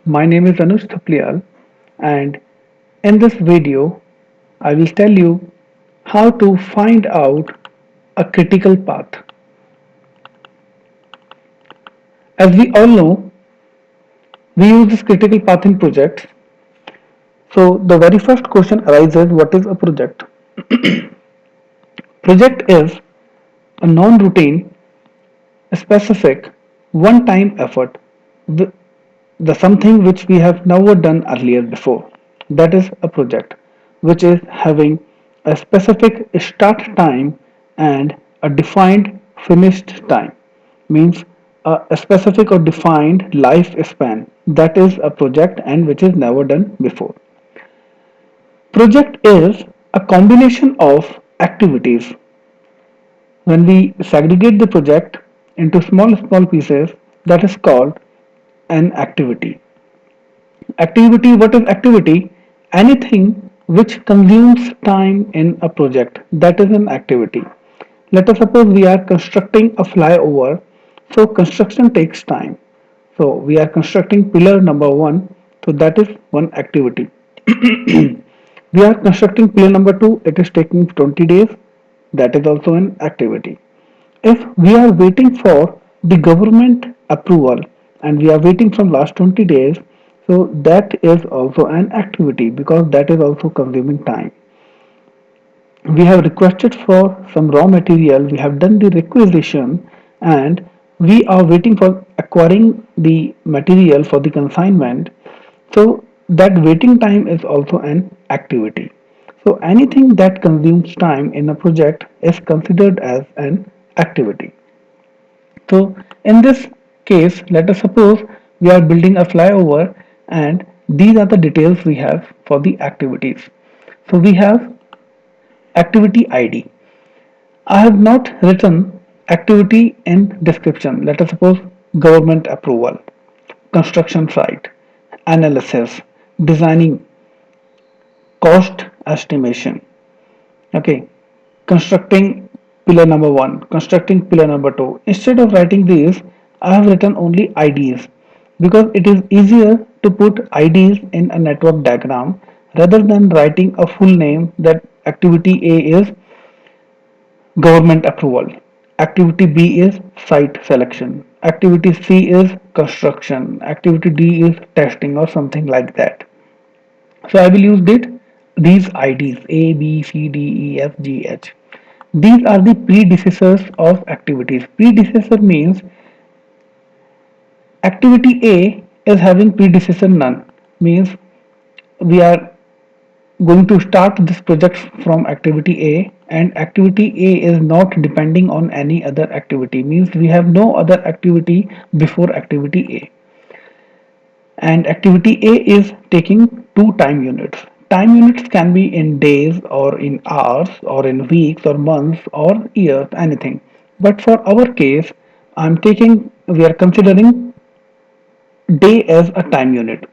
My name is Anush Thapliyal, and in this video I will tell you how to find out a critical path. As we all know, we use this critical path in projects. So the very first question arises, what is a project? Project is a non-routine, specific, one-time effort, the something which we have never done earlier before. That is a project which is having a specific start time and a defined finished time, means a specific or defined lifespan. That is a project and which is never done before. Project is a combination of activities. When we segregate the project into small pieces, that is called an activity. Activity, what is activity? Anything which consumes time in a project, that is an activity. Let us suppose we are constructing a flyover, so construction takes time. So we are constructing pillar number one, so that is one activity. We are constructing pillar number two, it is taking 20 days, that is also an activity. If we are waiting for the government approval and we are waiting from last 20 days, so that is also an activity because that is also consuming time. We have requested for some raw material, we have done the requisition, and we are waiting for acquiring the material for the consignment. So that waiting time is also an activity. So anything that consumes time in a project is considered as an activity. So in this case, let us suppose we are building a flyover and these are the details we have for the activities. So we have activity ID. I have not written activity in description. Let us suppose government approval, construction site, analysis, designing, cost estimation. Okay, constructing pillar number one, constructing pillar number two. Instead of writing these, I have written only IDs because it is easier to put IDs in a network diagram rather than writing a full name that activity A is government approval. Activity B is site selection. Activity C is construction. Activity D is testing or something like that. So I will use these IDs A, B, C, D, E, F, G, H. These are the predecessors of activities. Predecessor means activity A is having predecessor none. Means we are going to start this project from activity A and activity A is not depending on any other activity, means we have no other activity before activity A, and activity A is taking two time units. Time units can be in days or in hours or in weeks or months or years, anything. But for our case, we are considering day as a time unit.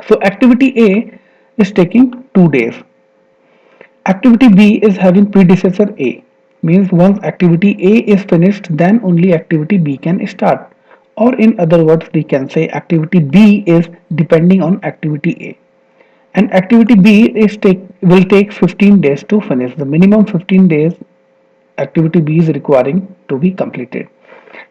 So activity A is taking 2 days. Activity B is having predecessor A, means once activity A is finished, then only activity B can start. Or in other words, we can say activity B is depending on activity A. And activity B will take 15 days to finish. The minimum 15 days activity B is requiring to be completed.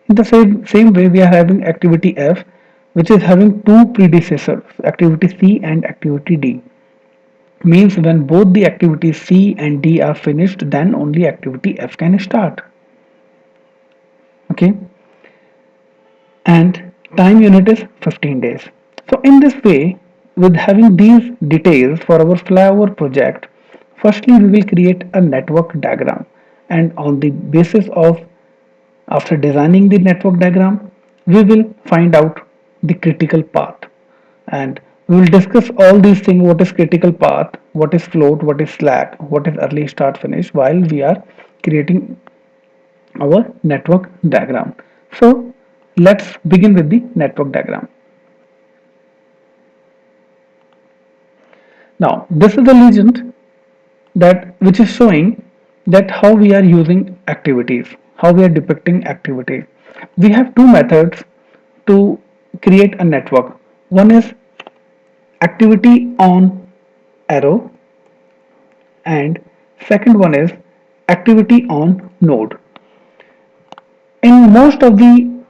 In the same way, we are having activity F, which is having two predecessors, activity C and activity D. Means when both the activities C and D are finished, then only activity F can start. Okay, and time unit is 15 days. So in this way, with having these details for our flyover project, firstly we will create a network diagram, and on the basis of after designing the network diagram, we will find out the critical path, and we will discuss all these things: what is critical path, what is float, what is slack, what is early start finish, while we are creating our network diagram. So let's begin with the network diagram. Now this is the legend that which is showing that how we are using activities, how we are depicting activities. We have two methods to create a network. One is activity on arrow, and second one is activity on node. In most of the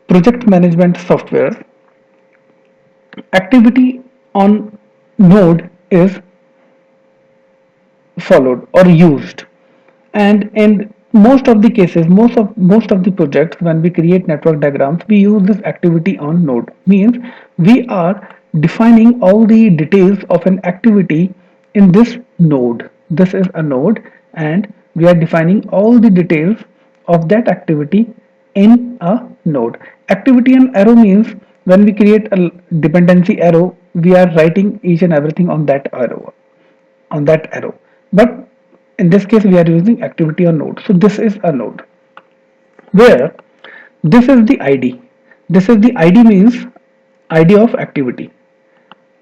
project management software, activity on node is followed or used. And in most of the projects, when we create network diagrams, we use this activity on node. Means we are defining all the details of an activity in this node. This is a node, and we are defining all the details of that activity in a node. Activity on arrow means when we create a dependency arrow, we are writing each and everything on that arrow. But in this case, we are using activity on node. So this is a node where this is the ID. This is the ID means ID of activity.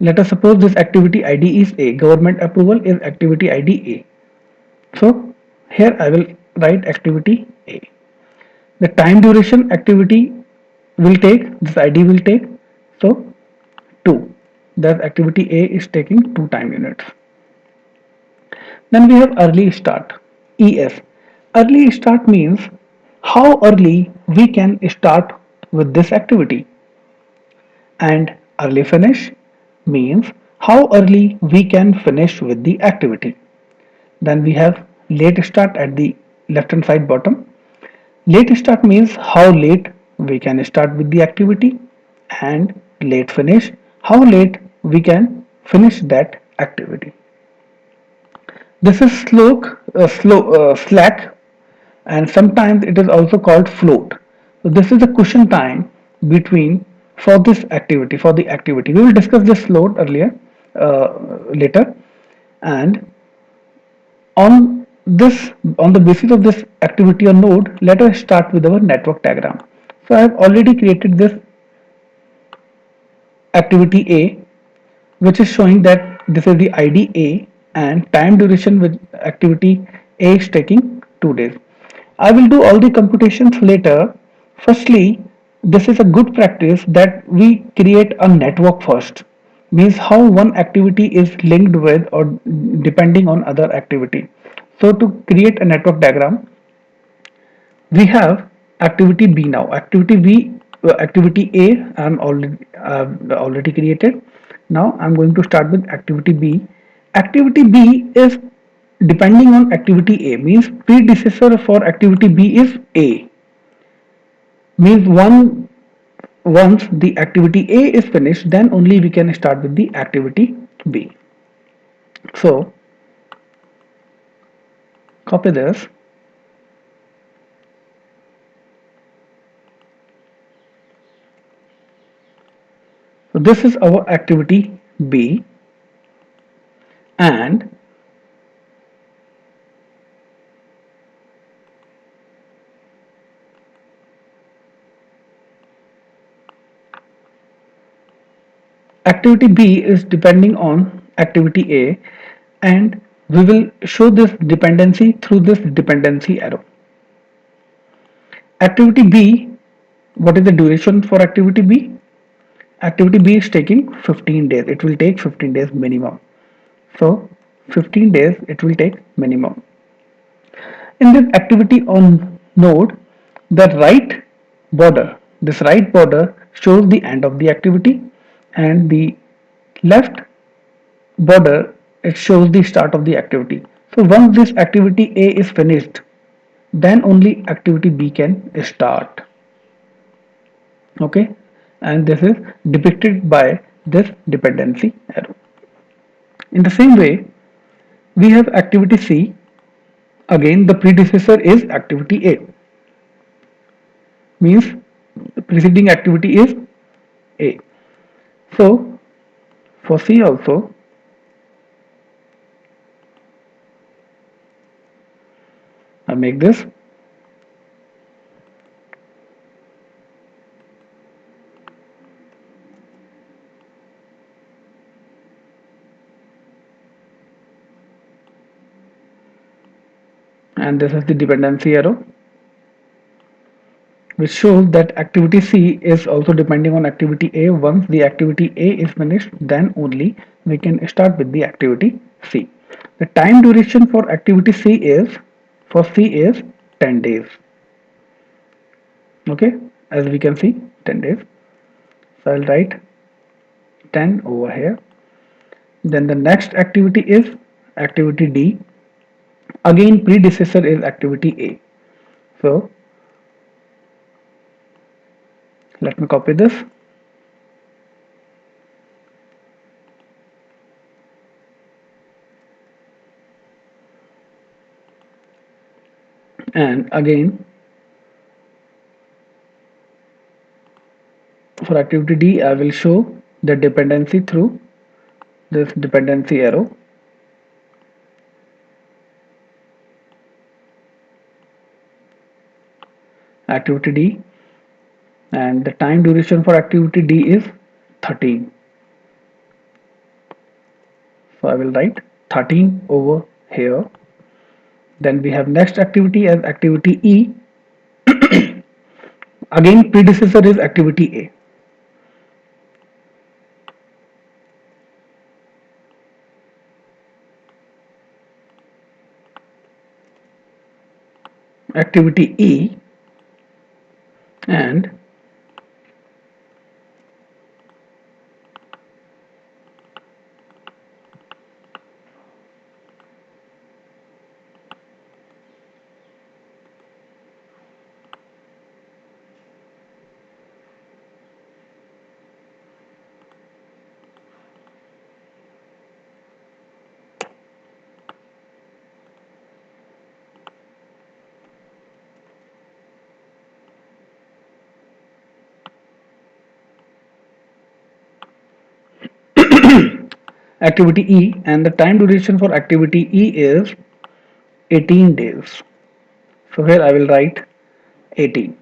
Let us suppose this activity ID is A. Government approval is activity ID A. So here I will write activity A. The time duration activity will take, this ID will take, so 2. That activity A is taking 2 time units. Then we have early start, ES. Early start means how early we can start with this activity, and early finish means how early we can finish with the activity. Then we have late start at the left hand side bottom. Late start means how late we can start with the activity, and late finish how late we can finish that activity. This is slack, and sometimes it is also called float. So this is the cushion time between for this activity, for the activity. We will discuss this float later, and on this, on the basis of this activity or node, let us start with our network diagram. So I have already created this activity A, which is showing that this is the ID A, and time duration with activity A is taking 2 days. I will do all the computations later. Firstly, this is a good practice that we create a network first. Means how one activity is linked with or depending on other activity. So to create a network diagram, we have activity B now. Activity A I'm already created. Now I'm going to start with activity B. Activity B is depending on activity A, means predecessor for activity B is A. Means once the activity A is finished, then only we can start with the activity B. So copy this. So this is our activity B, and activity B is depending on activity A, and we will show this dependency through this dependency arrow. Activity B, what is the duration for activity B? Activity B is taking 15 days. It will take 15 days minimum. So 15 days it will take minimum. In this activity on node, the right this right border shows the end of the activity, and the left border it shows the start of the activity. So once this activity A is finished, then only activity B can start. Okay, and this is depicted by this dependency arrow. In the same way, we have activity C. Again, the predecessor is activity A, means the preceding activity is A. So for C also, I make this, and this is the dependency arrow. which shows that activity C is also depending on activity A. Once the activity A is finished, then only we can start with the activity C. The time duration for activity C is 10 days. Okay, as we can see, 10 days. So I'll write 10 over here. Then the next activity is activity D. Again, predecessor is activity A. So let me copy this, and again for activity D, I will show the dependency through this dependency arrow. Activity D, and the time duration for activity D is 13. So I will write 13 over here. Then we have next activity as activity E. Again, predecessor is activity A. Activity E, and activity E, and the time duration for activity E is 18 days. So here I will write 18.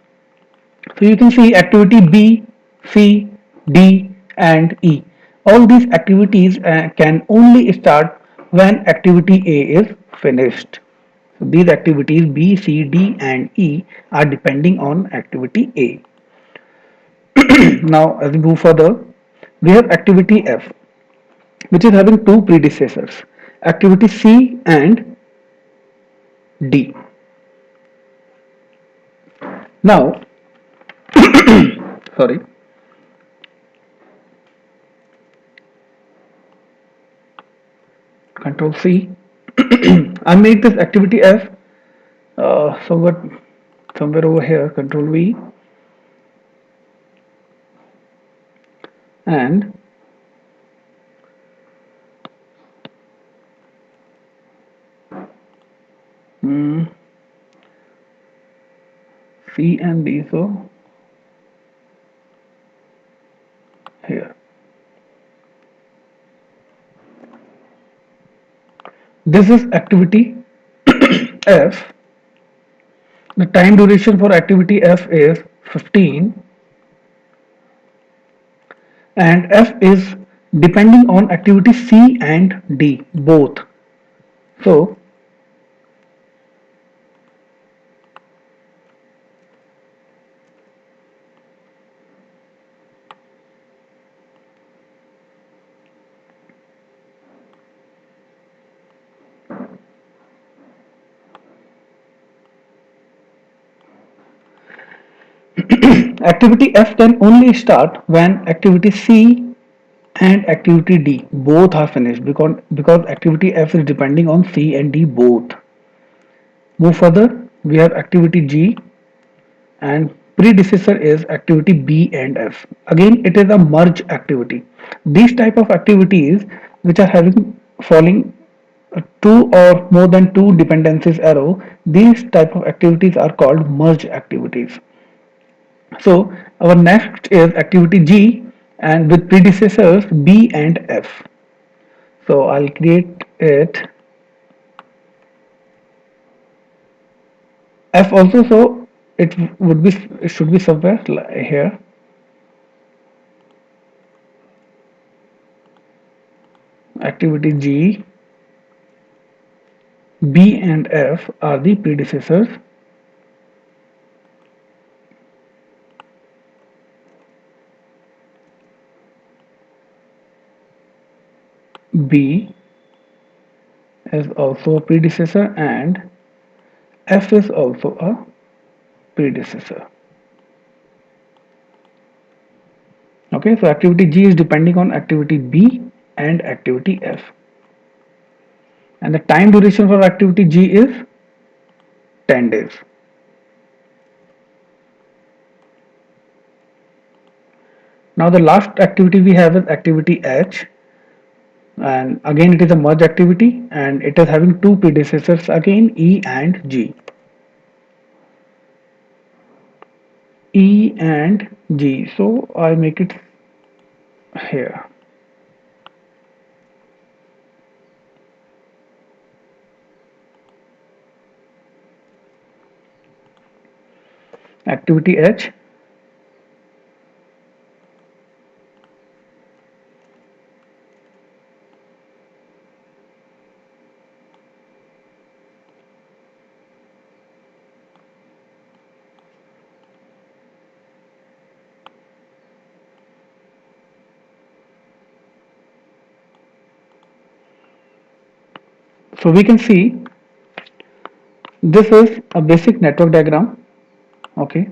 So you can see activity B, C, D and E. All these activities can only start when activity A is finished. So these activities B, C, D and E are depending on activity A. Now as we move further, we have activity F, which is having two predecessors, activity C and D. Now, sorry, Control C. I made this activity F somewhere over here. Control V, and mm, C and D. So here, this is activity F. The time duration for activity F is 15, and F is depending on activity C and D both. So activity F can only start when activity C and activity D both are finished, because activity F is depending on C and D both. Move further, we have activity G, and predecessor is activity B and F. Again, it is a merge activity. These type of activities which are having falling two or more than two dependencies arrow, these type of activities are called merge activities. So our next is activity G, and with predecessors B and F. So I'll create it F also, so it should be somewhere here. Activity G, B and F are the predecessors, B is also a predecessor and F is also a predecessor. Okay, so activity G is depending on activity B and activity F. And the time duration for activity G is 10 days. Now the last activity we have is activity H, and again it is a merge activity and it is having two predecessors again, E and G. E and G, so I make it here. Activity H, so we can see this is a basic network diagram. Okay,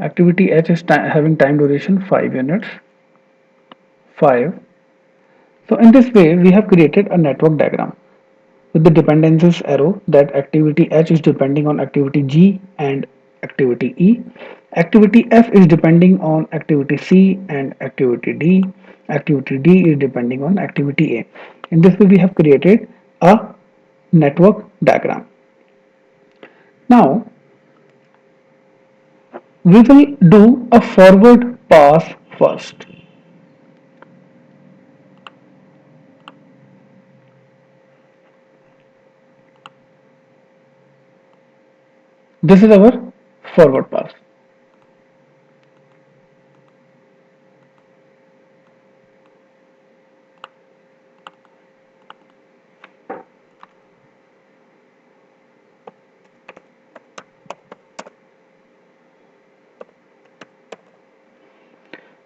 activity H is having time duration 5 units. 5. So in this way we have created a network diagram with the dependencies arrow that activity H is depending on activity G and activity E. Activity F is depending on activity C and activity D. Activity D is depending on activity A. In this way we have created a network diagram. Now we will do a forward pass first. This is our forward pass.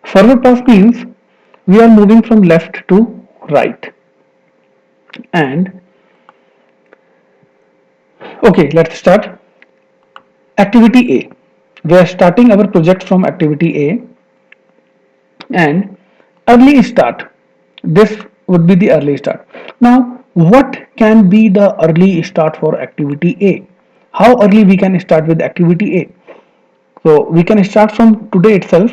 Forward pass means we are moving from left to right. And okay, let's start. Activity A. We are starting our project from activity A and early start. This would be the early start. Now, what can be the early start for activity A? How early we can start with activity A? So we can start from today itself,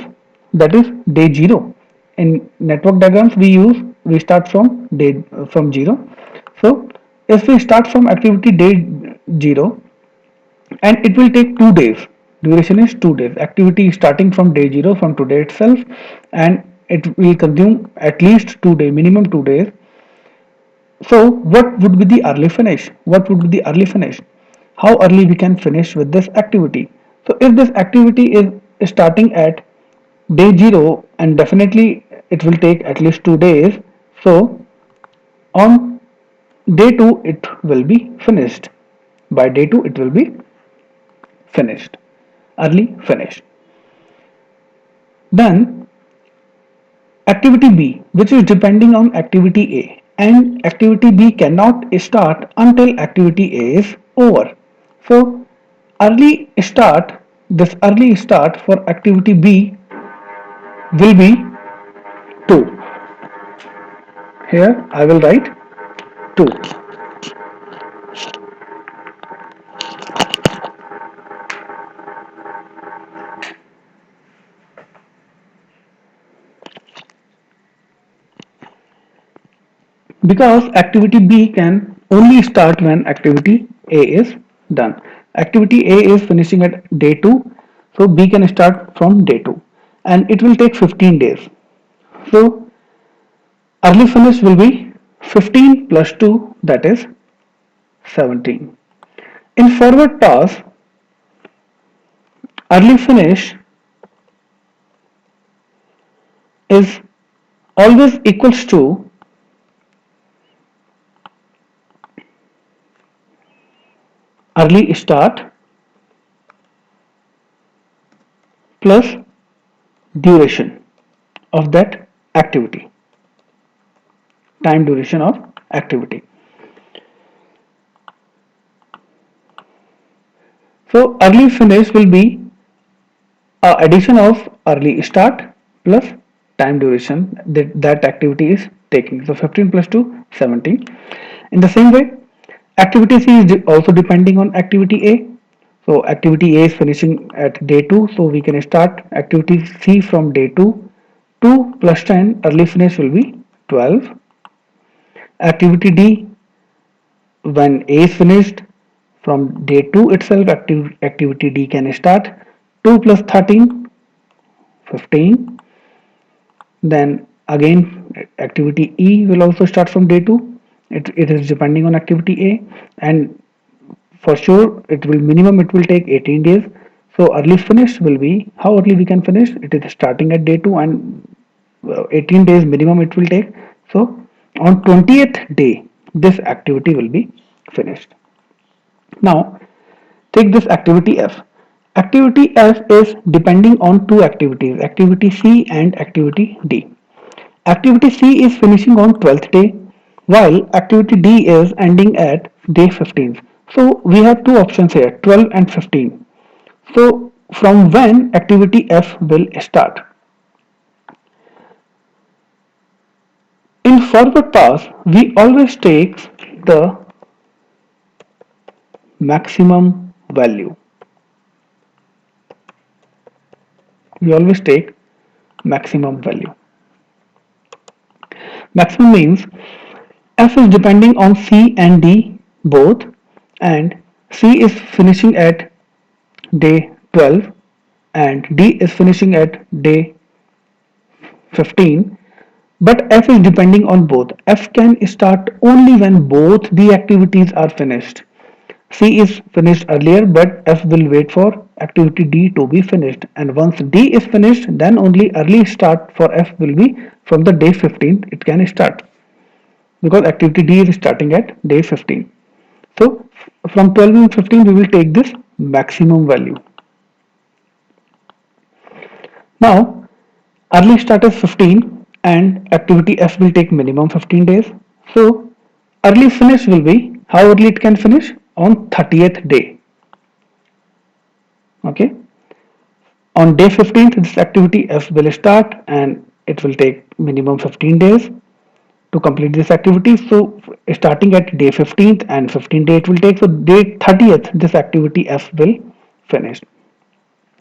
that is day 0. In network diagrams we start from day from 0. So if we start from activity day 0 and it will take 2 days, duration is 2 days, activity is starting from day 0 from today itself and it will consume at least 2 days, minimum 2 days. So what would be the early finish? What would be the early finish? How early we can finish with this activity? So if this activity is starting at day 0 and definitely it will take at least 2 days, so on day 2 it will be finished. By day 2 it will be finished, early finished. Then activity B, which is depending on activity A, and activity B cannot start until activity A is over. So this early start for activity B will be 2. Here I will write 2. Because activity B can only start when activity A is done. Activity A is finishing at day 2, so B can start from day 2 and it will take 15 days. So early finish will be 15 plus 2, that is 17. In forward pass, early finish is always equals to early start plus duration of that activity. time duration of activity. So early finish will be addition of early start plus time duration that activity is taking. So 15 plus 2, 17. In the same way, activity C is also depending on activity A. So activity A is finishing at day 2. So we can start activity C from day 2. 2 plus 10, early finish will be 12. Activity D, when A is finished, from day 2 itself, activity D can start. 2 plus 13, 15. Then again activity E will also start from day 2. It is depending on activity A, and for sure it will take 18 days. So early finish will be how early we can finish. It is starting at day 2 and 18 days minimum it will take. So on 20th day this activity will be finished. Now take this activity F. Activity F is depending on two activities, activity C and activity D. Activity C is finishing on 12th day while activity D is ending at day 15th. So we have two options here, 12 and 15. So from when activity F will start? In forward pass, we always take the maximum value. We always take maximum value. Maximum means F is depending on C and D both, and C is finishing at day 12 and D is finishing at day 15, but F is depending on both. F can start only when both the activities are finished. C is finished earlier, but F will wait for activity D to be finished, and once D is finished, then only early start for F will be from the day 15th it can start, because activity D is starting at day 15. So from 12 and 15 we will take this maximum value. Now early start is 15 and activity F will take minimum 15 days. So early finish will be how early it can finish on 30th day. Okay. On day 15th this activity F will start and it will take minimum 15 days to complete this activity. So starting at day 15th and 15 day it will take. So day 30th this activity F will finish.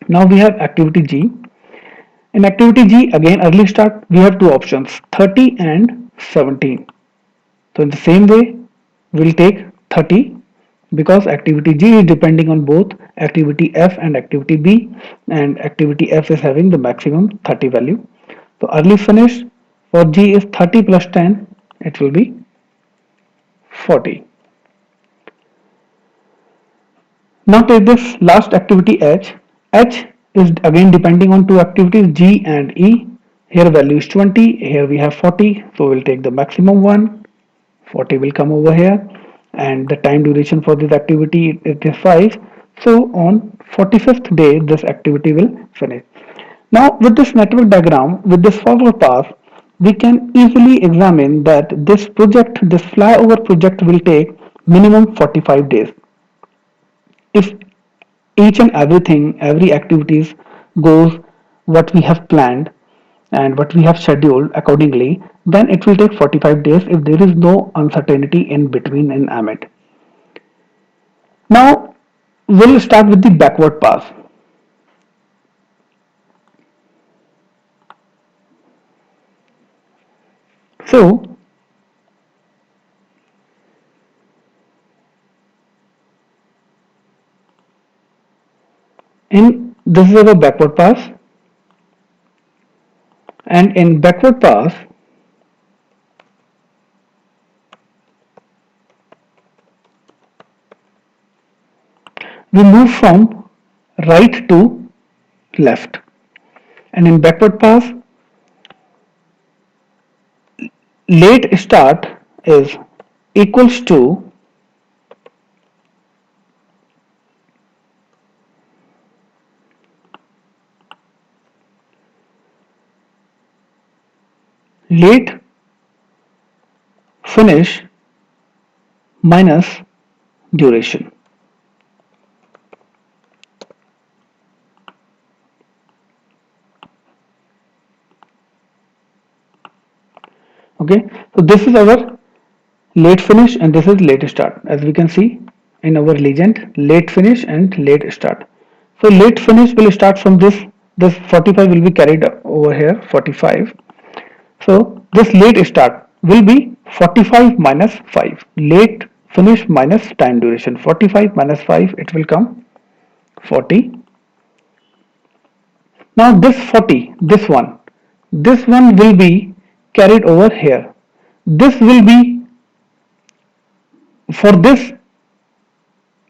Now we have activity G. In activity G again early start we have two options, 30 and 17. So in the same way we'll take 30 because activity G is depending on both activity F and activity B, and activity F is having the maximum 30 value. So early finish for G is 30 plus 10, it will be 40. Now take this last activity H. H is again depending on two activities G and E. Here value is 20, here we have 40, so we'll take the maximum one. 40 will come over here, and the time duration for this activity it is 5. So on 45th day this activity will finish. Now with this network diagram, with this forward path, we can easily examine that this flyover project will take minimum 45 days. If each and everything, every activities goes what we have planned and what we have scheduled accordingly, then it will take 45 days if there is no uncertainty in between in amid. Now we'll start with the backward pass. So in this is our backward pass, and in backward pass we move from right to left, and in backward pass late start is equals to late finish minus duration. Okay, so this is our late finish and this is late start. As we can see in our legend, late finish and late start. So late finish will start from this 45 will be carried over here 45. So this late start will be 45 minus 5. Late finish minus time duration. 45 minus 5, it will come 40. Now this 40, this one will be carried over here. This will be for this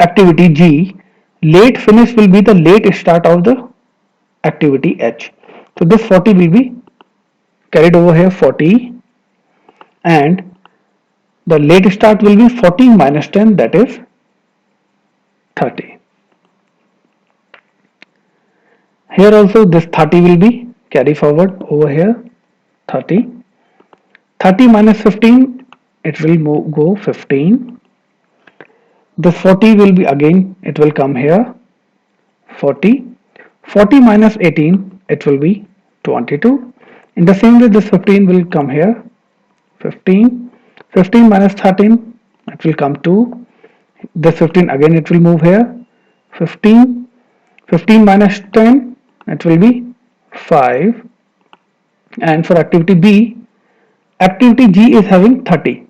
activity G, late finish will be the late start of the activity H. So this 40 will be carried over here 40 and the late start will be 40 minus 10, that is 30. Here also this 30 will be carried forward over here 30. 30 minus 15, it will go 15. This 40 will be again, it will come here 40. 40 minus 18, it will be 22. In the same way, this 15 will come here 15. 15 minus 13, it will come 2. This 15 again, it will move here 15. 15 minus 10, it will be 5. And for activity B, activity G is having 30.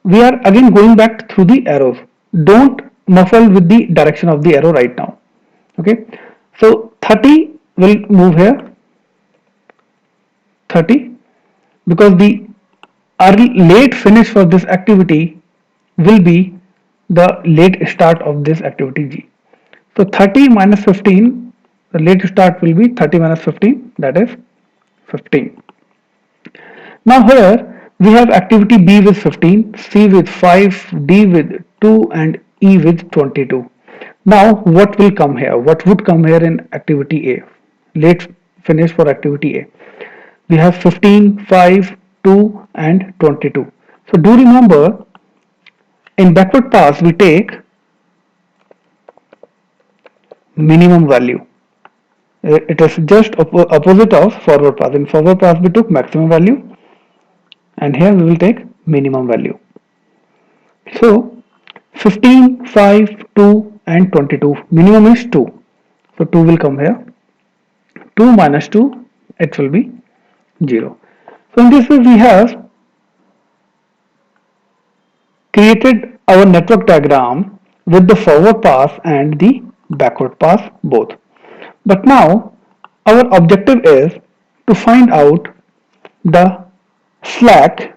We are again going back through the arrows. Don't muffle with the direction of the arrow right now. Okay, so 30 will move here 30 because the early late finish for this activity will be the late start of this activity G. So 30 minus 15, the late start will be 30 minus 15, that is 15. Now here we have activity B with 15, C with 5, D with 2 and E with 22. Now what will come here? What would come here in activity A? Late finish for activity A. We have 15, 5, 2 and 22. So do remember, in backward pass we take minimum value. It is just opposite of forward pass. In forward pass we took maximum value and here we will take minimum value. So 15, 5, 2 and 22. Minimum is 2. So 2 will come here. 2 minus 2, it will be 0. So in this way we have created our network diagram with the forward pass and the backward pass both. But now our objective is to find out the slack,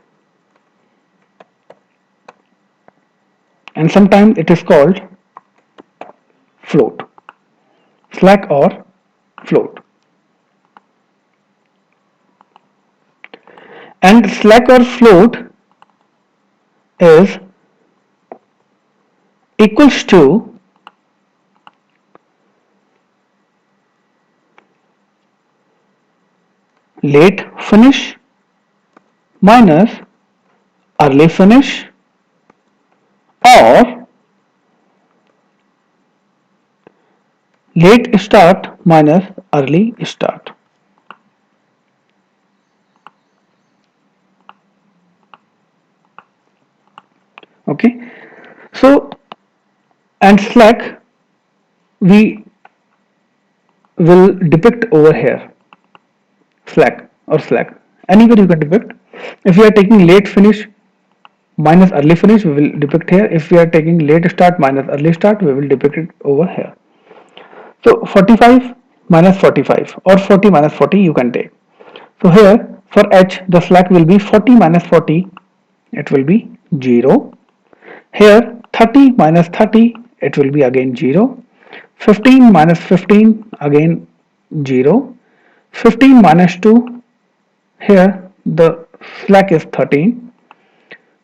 and sometimes it is called float, slack or float. And slack or float is equals to late finish minus early finish or late start minus early start. Okay, so and slack we will depict over here, slack or slack, anywhere you can depict. If we are taking late finish minus early finish, we will depict here. If we are taking late start minus early start, we will depict it over here. So 45 minus 45 or 40 minus 40 you can take. So here for H the slack will be 40 minus 40, it will be 0. Here 30 minus 30, it will be again 0. 15 minus 15, again 0. 15 minus 2, here the slack is 13.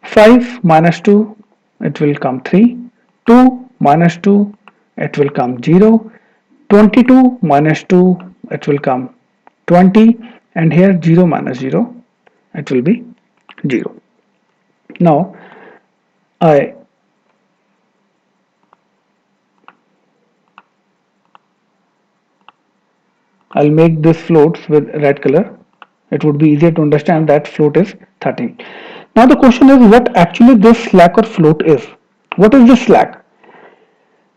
5 minus 2, it will come 3. 2 minus 2, it will come 0. 22 minus 2, it will come 20. And here 0 minus 0, it will be 0. Now I I'll make this floats with red color. It would be easier to understand that float is 13. Now the question is what actually this slack or float is. What is this slack?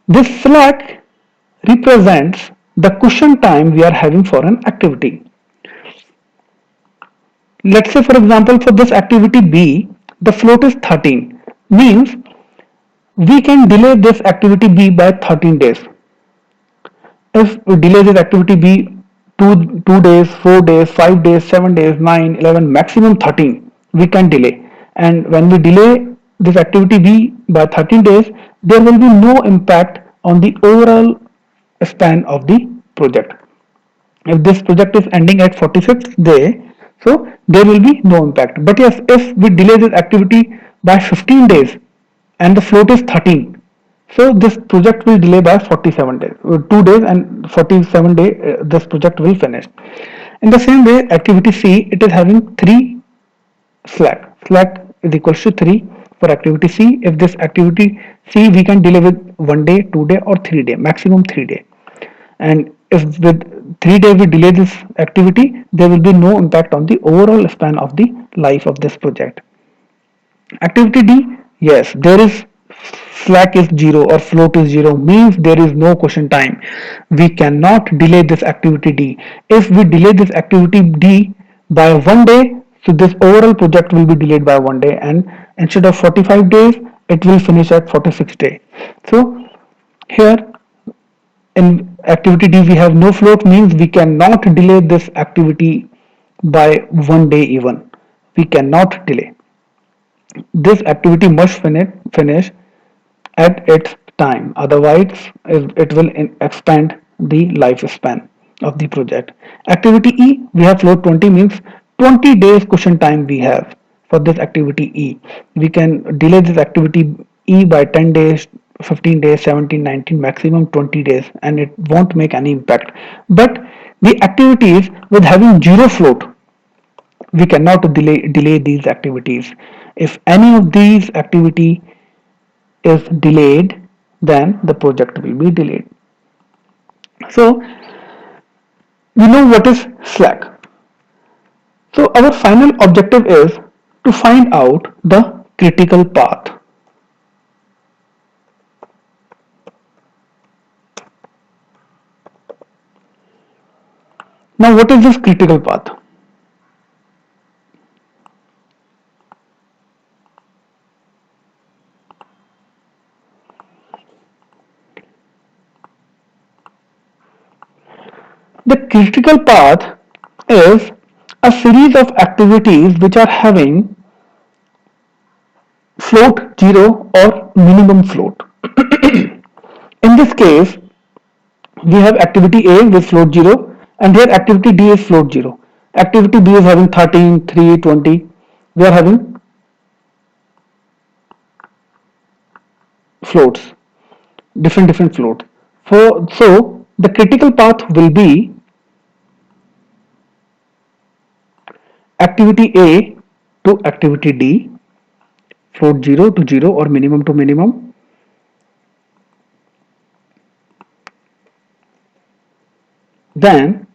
This slack represents the cushion time we are having for an activity. Let's say for example for this activity B, the float is 13, means we can delay this activity B by 13 days. If we delay this activity B 2 days, 4 days, 5 days, 7 days, 9, 11, maximum 13, we can delay. And when we delay this activity B by 13 days, there will be no impact on the overall span of the project. If this project is ending at 46th day, so there will be no impact. But yes, if we delay this activity by 15 days and the float is 13, so this project will delay by 47 days, 2 days and 47 days this project will finish. In the same way, activity C, it is having 3 slack is equals to 3 for activity C. If this activity C we can delay with 1 day, 2 day or 3 day, maximum 3 day. And if with 3 days we delay this activity, there will be no impact on the overall span of the life of this project. Activity D, yes, there is slack is 0 or float is 0, means there is no cushion time. We cannot delay this activity D. If we delay this activity D by 1 day, so this overall project will be delayed by 1 day, and instead of 45 days, it will finish at 46 days. So here in activity D we have no float, means we cannot delay this activity by 1 day even. We cannot delay. This activity must finish at its time, otherwise it will expand the lifespan of the project. Activity E, we have float 20, means 20 days cushion time we have for this activity E. We can delay this activity E by 10 days, 15 days, 17, 19, maximum 20 days, and it won't make any impact. But the activities with having zero float, we cannot delay these activities. If any of these activity is delayed, then the project will be delayed. So we know what is slack. So our final objective is to find out the critical path. Now what is this critical path? The critical path is a series of activities which are having float 0 or minimum float. In this case, we have activity A with float 0, and here activity D is float 0. Activity B is having 13, 3, 20. We are having floats, different floats. So the critical path will be activity A to activity D, float 0 to 0 or minimum to minimum. Then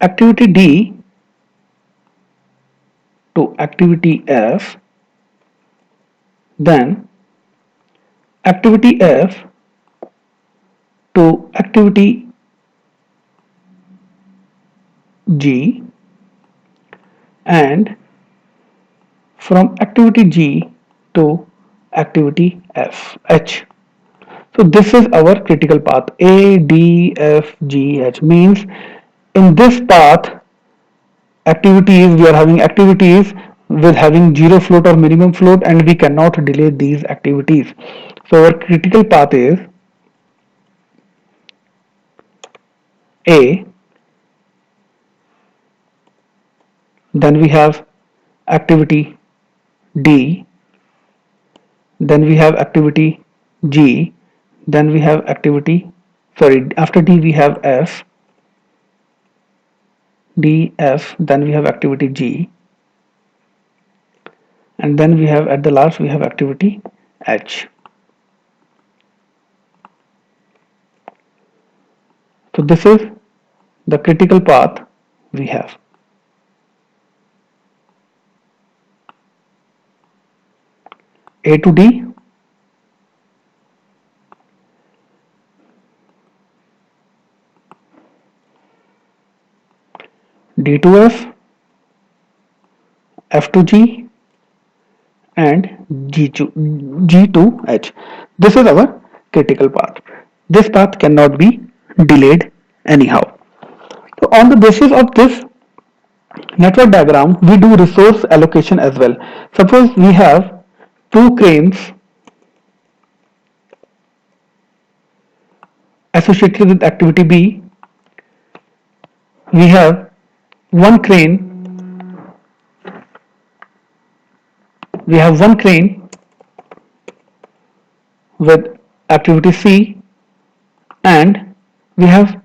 activity D to activity F, then activity F to activity G, and from activity G to activity H. So this is our critical path A, D, F, G, H, means in this path activities we are having activities with having zero float or minimum float, and we cannot delay these activities. So our critical path is A, then we have activity D, then we have activity G, then we have activity, sorry, after D we have F, D, F, then we have activity G, and then we have at the last we have activity H. So this is the critical path we have. A to D, D to F, F to G, and G to H. This is our critical path. This path cannot be delayed anyhow. So on the basis of this network diagram, we do resource allocation as well. Suppose we have two cranes associated with activity B. We have one crane. We have one crane with activity C, and we have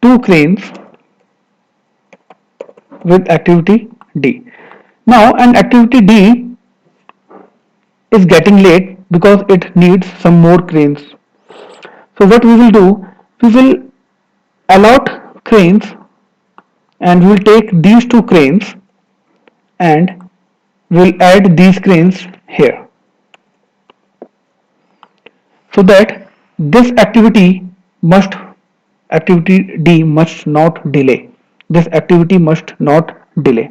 two cranes with activity D. Now, an activity D is getting late because it needs some more cranes. So what we will do, we will allot cranes, and we will take these two cranes and we'll add these cranes here, so that this activity D must not delay. This activity must not delay.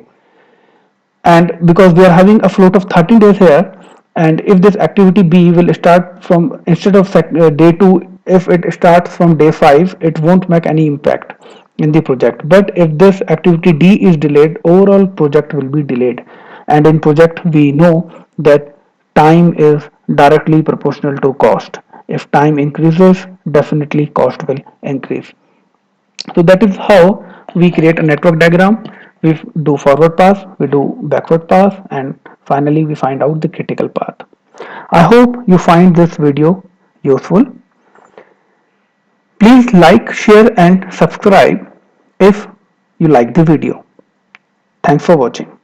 And because we are having a float of 13 days here, and if this activity B will start from, instead of day 2, if it starts from day 5, it won't make any impact in the project. But if this activity D is delayed, overall project will be delayed. And in project we know that time is directly proportional to cost. If time increases, definitely cost will increase. So that is how we create a network diagram. We do forward pass, we do backward pass, and finally we find out the critical path. I hope you find this video useful. Please like, share and subscribe if you like the video. Thanks for watching.